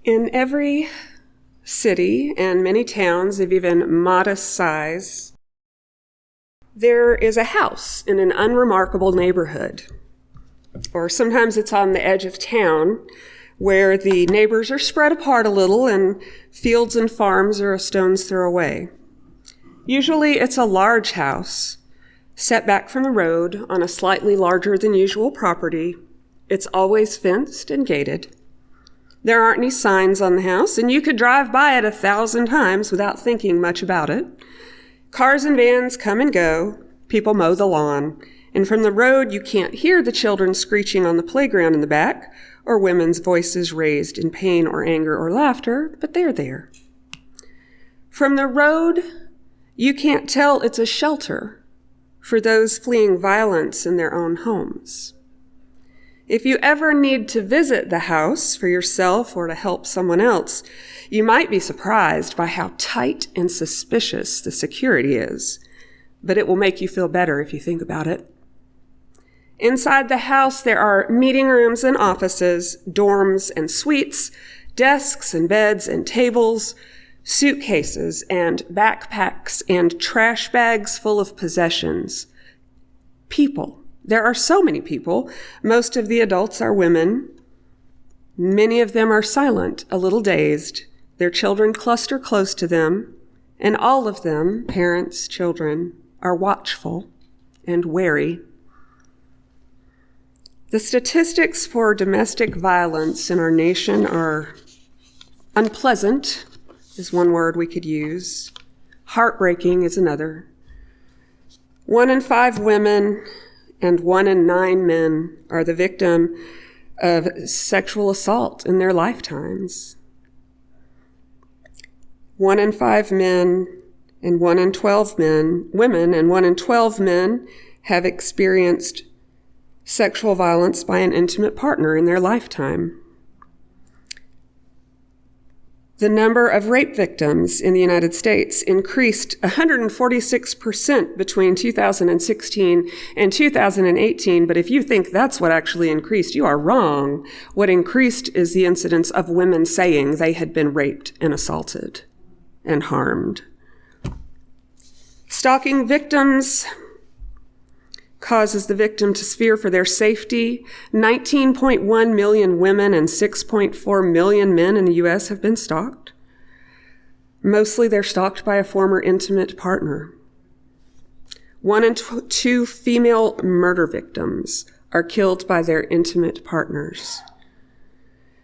In every city and many towns of even modest size, there is a house in an unremarkable neighborhood. Or sometimes it's on the edge of town where the neighbors are spread apart a little and fields and farms are a stone's throw away. Usually it's a large house set back from the road on a slightly larger than usual property. It's always fenced and gated. There aren't any signs on the house, and you could drive by it 1,000 times without thinking much about it. Cars and vans come and go. People mow the lawn. And from the road, you can't hear the children screeching on the playground in the back or women's voices raised in pain or anger or laughter, but they're there. From the road, you can't tell it's a shelter for those fleeing violence in their own homes. If you ever need to visit the house for yourself or to help someone else, you might be surprised by how tight and suspicious the security is, but it will make you feel better if you think about it. Inside the house, there are meeting rooms and offices, dorms and suites, desks and beds and tables, suitcases and backpacks and trash bags full of possessions. People. There are so many people. Most of the adults are women. Many of them are silent, a little dazed. Their children cluster close to them, and all of them, parents, children, are watchful and wary. The statistics for domestic violence in our nation are unpleasant, is one word we could use. Heartbreaking is another. 1 in 5 women and 1 in 9 men are the victim of sexual assault in their lifetimes. 1 in 5 men and 1 in 12 women and 1 in 12 men have experienced sexual violence by an intimate partner in their lifetime. The number of rape victims in the United States increased 146% between 2016 and 2018, but if you think that's what actually increased, you are wrong. What increased is the incidence of women saying they had been raped and assaulted and harmed. Stalking victims causes the victim to fear for their safety. 19.1 million women and 6.4 million men in the U.S. have been stalked. Mostly they're stalked by a former intimate partner. 1 in 2 female murder victims are killed by their intimate partners.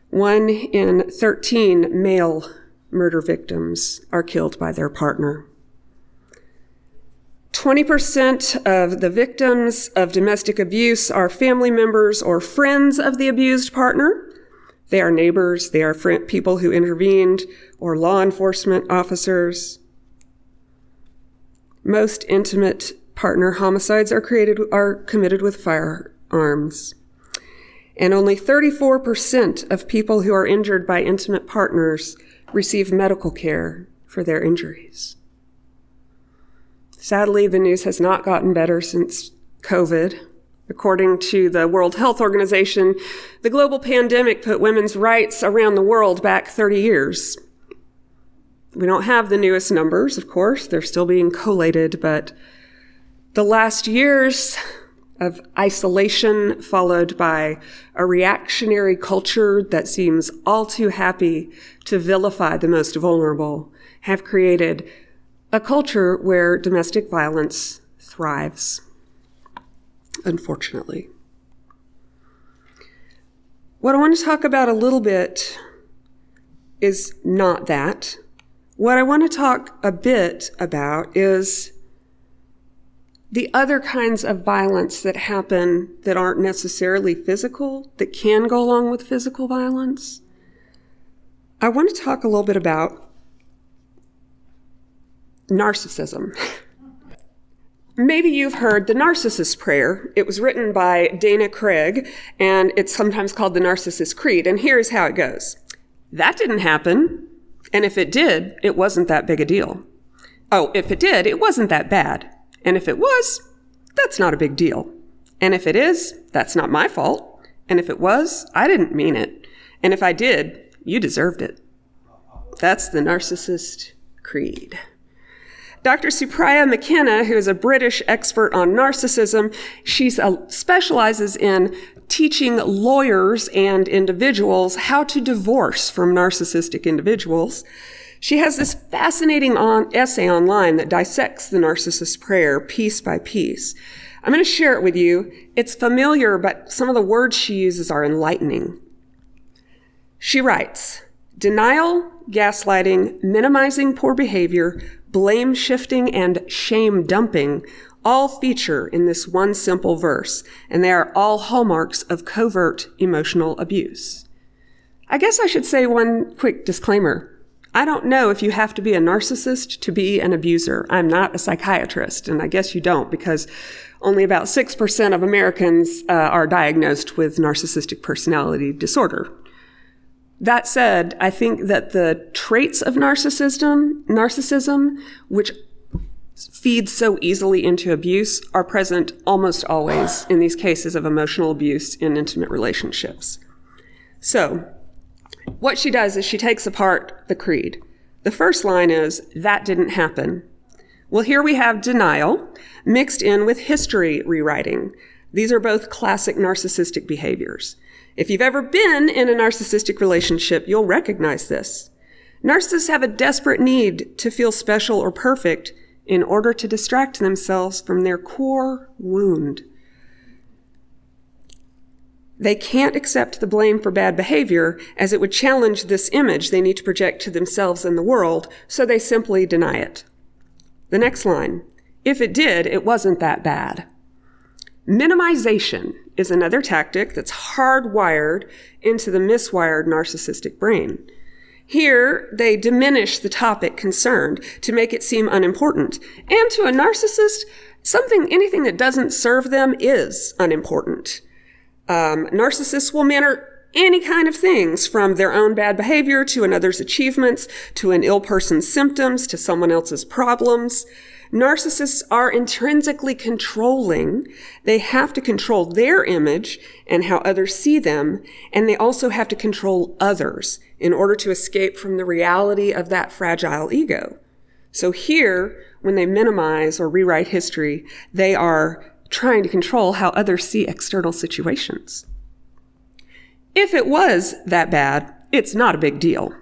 1 in 13 male murder victims are killed by their partner. 20% of the victims of domestic abuse are family members or friends of the abused partner. They are neighbors, they are people who intervened, or law enforcement officers. Most intimate partner homicides are committed with firearms. And only 34% of people who are injured by intimate partners receive medical care for their injuries. Sadly, the news has not gotten better since COVID. According to the World Health Organization, the global pandemic put women's rights around the world back 30 years. We don't have the newest numbers, of course. They're still being collated, but the last years of isolation followed by a reactionary culture that seems all too happy to vilify the most vulnerable have created a culture where domestic violence thrives, unfortunately. What I want to talk about a little bit is not that. What I want to talk a bit about is the other kinds of violence that happen that aren't necessarily physical, that can go along with physical violence. I want to talk a little bit about narcissism. Maybe you've heard the Narcissist prayer. It was written by Dayna Craig, and it's sometimes called the Narcissist Creed. And here's how it goes. That didn't happen. And if it did, it wasn't that big a deal. Oh, if it did, it wasn't that bad. And if it was, that's not a big deal. And if it is, that's not my fault. And if it was, I didn't mean it. And if I did, You deserved it. That's the narcissist creed. Dr. Supriya McKenna, who is a British expert on narcissism, she specializes in teaching lawyers and individuals how to divorce from narcissistic individuals. She has this fascinating essay online that dissects the narcissist prayer piece by piece. I'm going to share it with you. It's familiar, but some of the words she uses are enlightening. She writes, denial, gaslighting, minimizing poor behavior, blame shifting, and shame dumping all feature in this one simple verse, and they are all hallmarks of covert emotional abuse. I guess I should say one quick disclaimer. I don't know if you have to be a narcissist to be an abuser. I'm not a psychiatrist, and I guess you don't, because only about 6% of Americans are diagnosed with narcissistic personality disorder. That said, I think that the traits of narcissism, which feed so easily into abuse, are present almost always in these cases of emotional abuse in intimate relationships. So, what she does is she takes apart the creed. The first line is, that didn't happen. Well, here we have denial mixed in with history rewriting. These are both classic narcissistic behaviors. If you've ever been in a narcissistic relationship, you'll recognize this. Narcissists have a desperate need to feel special or perfect in order to distract themselves from their core wound. They can't accept the blame for bad behavior, as it would challenge this image they need to project to themselves and the world, so they simply deny it. The next line, if it did, it wasn't that bad. Minimization is another tactic that's hardwired into the miswired narcissistic brain. Here, they diminish the topic concerned to make it seem unimportant. And to a narcissist, anything that doesn't serve them is unimportant. Narcissists will matter any kind of things, from their own bad behavior to another's achievements, to an ill person's symptoms, to someone else's problems. Narcissists are intrinsically controlling. They have to control their image and how others see them, and they also have to control others in order to escape from the reality of that fragile ego. So here, when they minimize or rewrite history, they are trying to control how others see external situations. If it was that bad, it's not a big deal.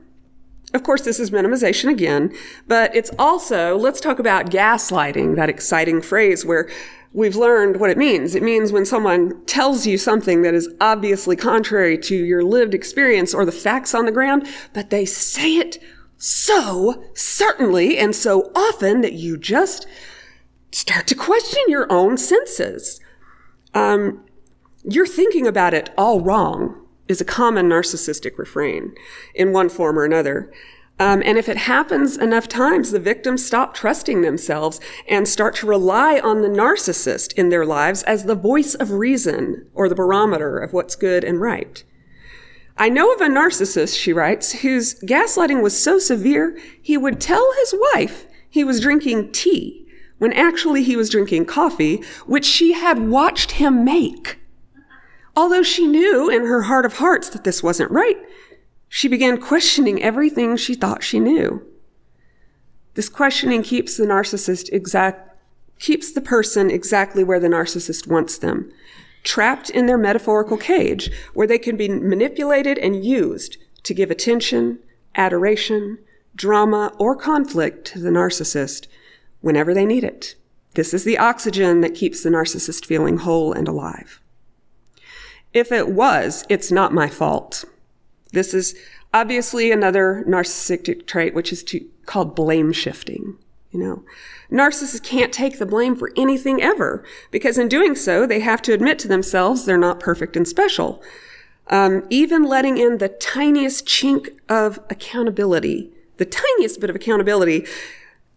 Of course, this is minimization again, but it's also, let's talk about gaslighting, that exciting phrase where we've learned what it means. It means when someone tells you something that is obviously contrary to your lived experience or the facts on the ground, but they say it so certainly and so often that you just start to question your own senses. You're thinking about it all wrong is a common narcissistic refrain in one form or another. And if it happens enough times, the victims stop trusting themselves and start to rely on the narcissist in their lives as the voice of reason or the barometer of what's good and right. I know of a narcissist, she writes, whose gaslighting was so severe, he would tell his wife he was drinking tea when actually he was drinking coffee, which she had watched him make. Although she knew in her heart of hearts that this wasn't right, she began questioning everything she thought she knew. This questioning keeps the person exactly where the narcissist wants them, trapped in their metaphorical cage where they can be manipulated and used to give attention, adoration, drama, or conflict to the narcissist whenever they need it. This is the oxygen that keeps the narcissist feeling whole and alive. If it was, it's not my fault. This is obviously another narcissistic trait, which is called blame shifting. Narcissists can't take the blame for anything ever, because in doing so, they have to admit to themselves they're not perfect and special. Even letting in the tiniest chink of accountability, the tiniest bit of accountability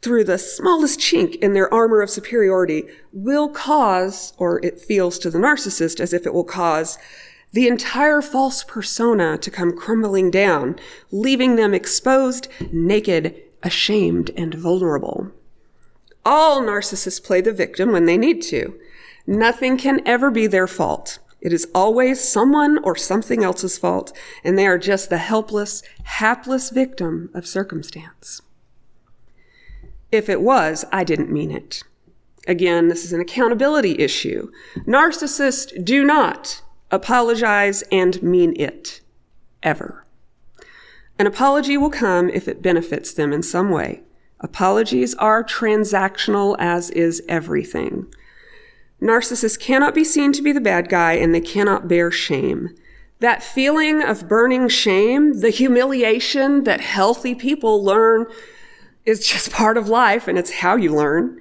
through the smallest chink in their armor of superiority will cause, or it feels to the narcissist as if it will cause, the entire false persona to come crumbling down, leaving them exposed, naked, ashamed, and vulnerable. All narcissists play the victim when they need to. Nothing can ever be their fault. It is always someone or something else's fault, and they are just the helpless, hapless victim of circumstance. If it was, I didn't mean it. Again, this is an accountability issue. Narcissists do not apologize and mean it, ever. An apology will come if it benefits them in some way. Apologies are transactional, as is everything. Narcissists cannot be seen to be the bad guy, and they cannot bear shame. That feeling of burning shame, the humiliation that healthy people learn is just part of life, and it's how you learn,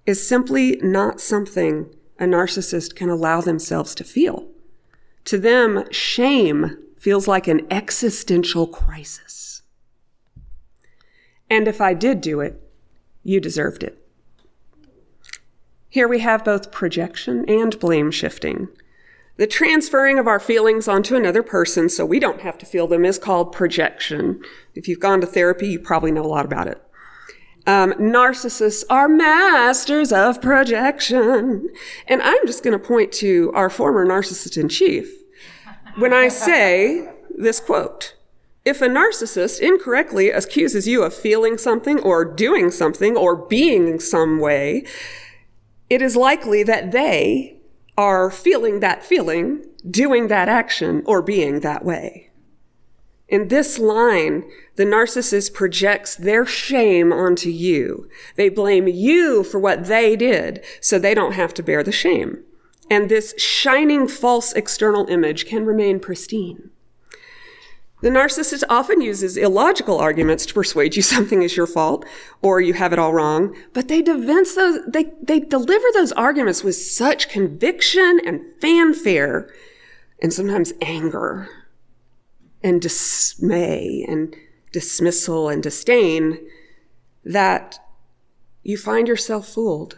is simply not something a narcissist can allow themselves to feel. To them, shame feels like an existential crisis. And if I did do it, you deserved it. Here we have both projection and blame shifting. The transferring of our feelings onto another person so we don't have to feel them is called projection. If you've gone to therapy, you probably know a lot about it. Narcissists are masters of projection. And I'm just going to point to our former narcissist in chief when I say this quote: "If a narcissist incorrectly accuses you of feeling something or doing something or being some way, it is likely that they are feeling that feeling, doing that action, or being that way." In this line, the narcissist projects their shame onto you. They blame you for what they did, so they don't have to bear the shame. And this shining false external image can remain pristine. The narcissist often uses illogical arguments to persuade you something is your fault or you have it all wrong, but they deliver those arguments with such conviction and fanfare and sometimes anger and dismay and dismissal and disdain that you find yourself fooled.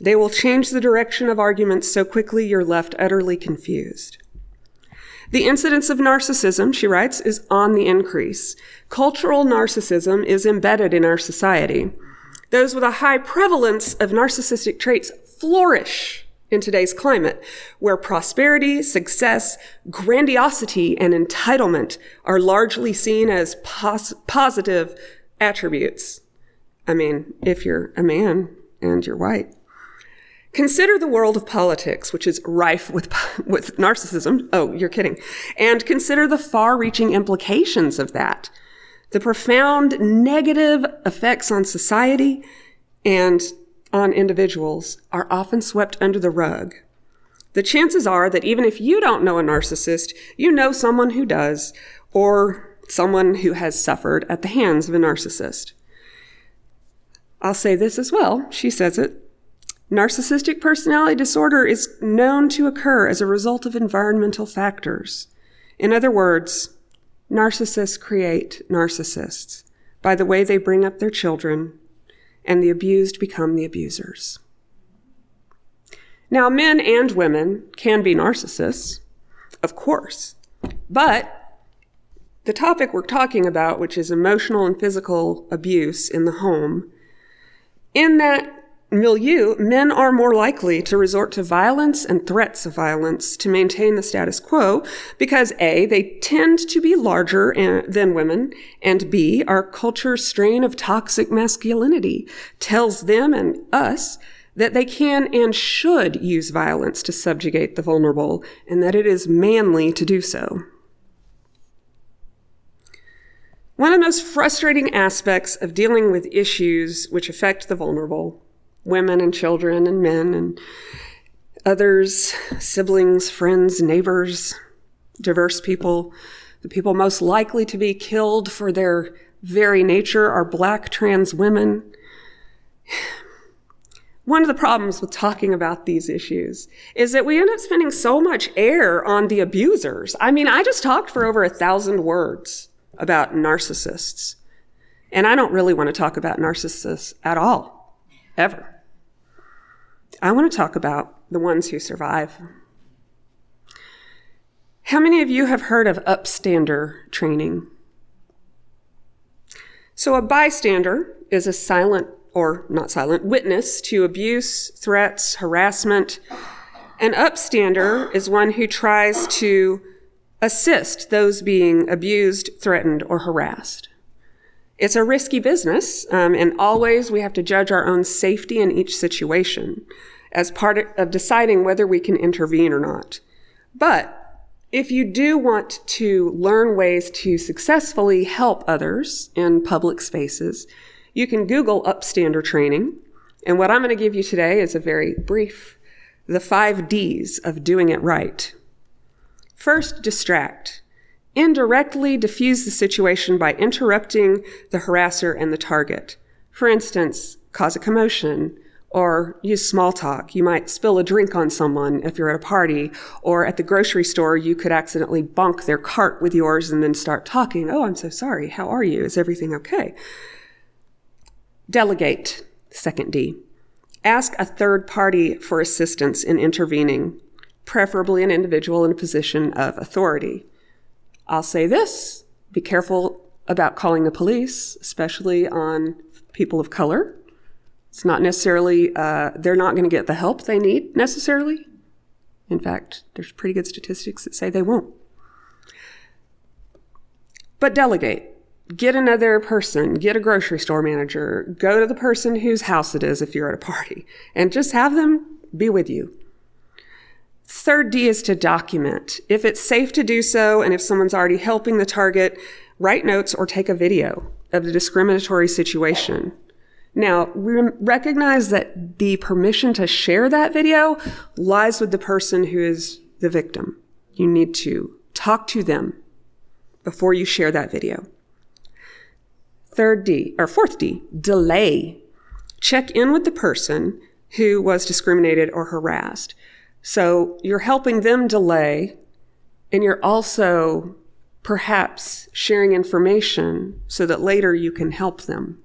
They will change the direction of arguments so quickly you're left utterly confused. The incidence of narcissism, she writes, is on the increase. Cultural narcissism is embedded in our society. Those with a high prevalence of narcissistic traits flourish in today's climate, where prosperity, success, grandiosity, and entitlement are largely seen as positive attributes. I mean, if you're a man and you're white. Consider the world of politics, which is rife with narcissism. Oh, you're kidding. And consider the far-reaching implications of that. The profound negative effects on society and on individuals are often swept under the rug. The chances are that even if you don't know a narcissist, you know someone who does, or someone who has suffered at the hands of a narcissist. I'll say this as well. She says it. Narcissistic personality disorder is known to occur as a result of environmental factors. In other words, narcissists create narcissists by the way they bring up their children, and the abused become the abusers. Now, men and women can be narcissists, of course, but the topic we're talking about, which is emotional and physical abuse in the home, in that milieu, men are more likely to resort to violence and threats of violence to maintain the status quo because A, they tend to be larger than women, and B, our culture's strain of toxic masculinity tells them and us that they can and should use violence to subjugate the vulnerable, and that it is manly to do so. One of the most frustrating aspects of dealing with issues which affect the vulnerable, women and children and men and others, siblings, friends, neighbors, diverse people, the people most likely to be killed for their very nature are Black trans women. One of the problems with talking about these issues is that we end up spending so much air on the abusers. I mean, I just talked for over 1,000 words about narcissists, and I don't really want to talk about narcissists at all, ever. I want to talk about the ones who survive. How many of you have heard of upstander training? So a bystander is a silent or not silent witness to abuse, threats, harassment, An upstander is one who tries to assist those being abused, threatened, or harassed. It's a risky business, and always we have to judge our own safety in each situation as part of deciding whether we can intervene or not. But if you do want to learn ways to successfully help others in public spaces, you can Google upstander training. And what I'm going to give you today is a very brief, the 5 Ds of doing it right. First, distract. Indirectly diffuse the situation by interrupting the harasser and the target. For instance, cause a commotion or use small talk. You might spill a drink on someone if you're at a party, or at the grocery store, you could accidentally bunk their cart with yours and then start talking. Oh, I'm so sorry. How are you? Is everything okay? Delegate, second D. Ask a third party for assistance in intervening, preferably an individual in a position of authority. I'll say this, be careful about calling the police, especially on people of color. It's not necessarily, they're not going to get the help they need necessarily. In fact, there's pretty good statistics that say they won't. But delegate. Get another person, get a grocery store manager, go to the person whose house it is if you're at a party, and just have them be with you. Third D is to document. If it's safe to do so, and if someone's already helping the target, write notes or take a video of the discriminatory situation. Now, recognize that the permission to share that video lies with the person who is the victim. You need to talk to them before you share that video. Fourth D, delay. Check in with the person who was discriminated or harassed. So you're helping them delay, and you're also perhaps sharing information so that later you can help them.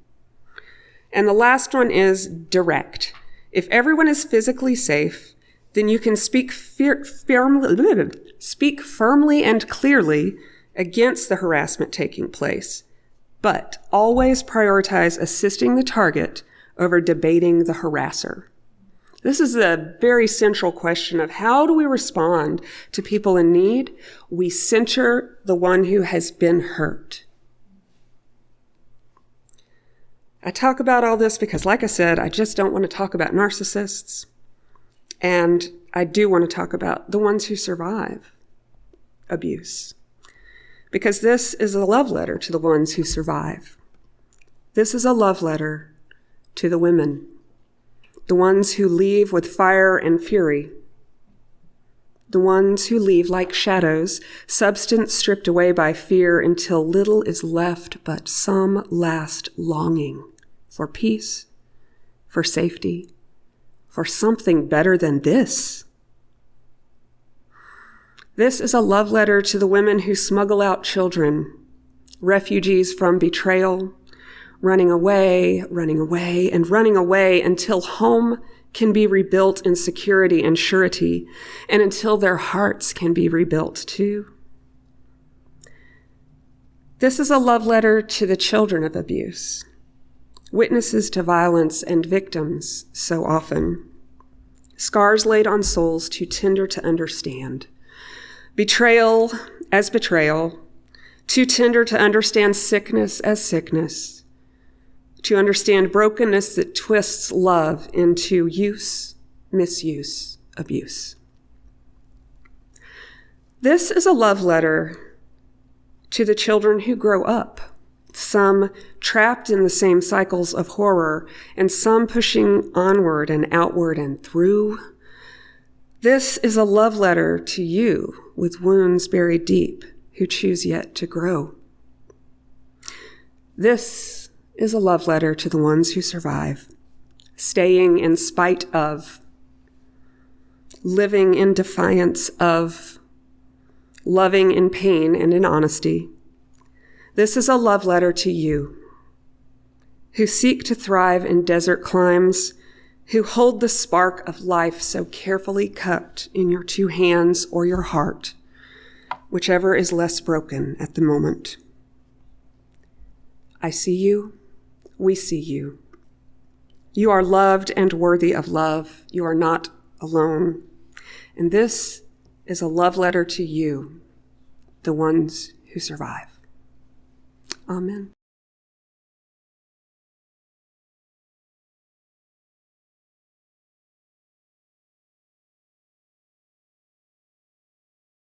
And the last one is direct. If everyone is physically safe, then you can speak firmly and clearly against the harassment taking place. But always prioritize assisting the target over debating the harasser. This is a very central question of how do we respond to people in need? We center the one who has been hurt. I talk about all this because, like I said, I just don't want to talk about narcissists. And I do want to talk about the ones who survive abuse. Because this is a love letter to the ones who survive. This is a love letter to the women, the ones who leave with fire and fury, the ones who leave like shadows, substance stripped away by fear until little is left but some last longing for peace, for safety, for something better than this. This is a love letter to the women who smuggle out children, refugees from betrayal, running away, and running away until home can be rebuilt in security and surety, and until their hearts can be rebuilt too. This is a love letter to the children of abuse, witnesses to violence and victims so often, scars laid on souls too tender to understand, betrayal as betrayal, too tender to understand sickness as sickness, to understand brokenness that twists love into use, misuse, abuse. This is a love letter to the children who grow up, some trapped in the same cycles of horror, and some pushing onward and outward and through. This is a love letter to you with wounds buried deep who choose yet to grow. This is a love letter to the ones who survive, staying in spite of, living in defiance of, loving in pain and in honesty. This is a love letter to you, who seek to thrive in desert climes, who hold the spark of life so carefully cupped in your 2 hands or your heart, whichever is less broken at the moment. I see you. We see you. You are loved and worthy of love. You are not alone. And this is a love letter to you, the ones who survive. Amen.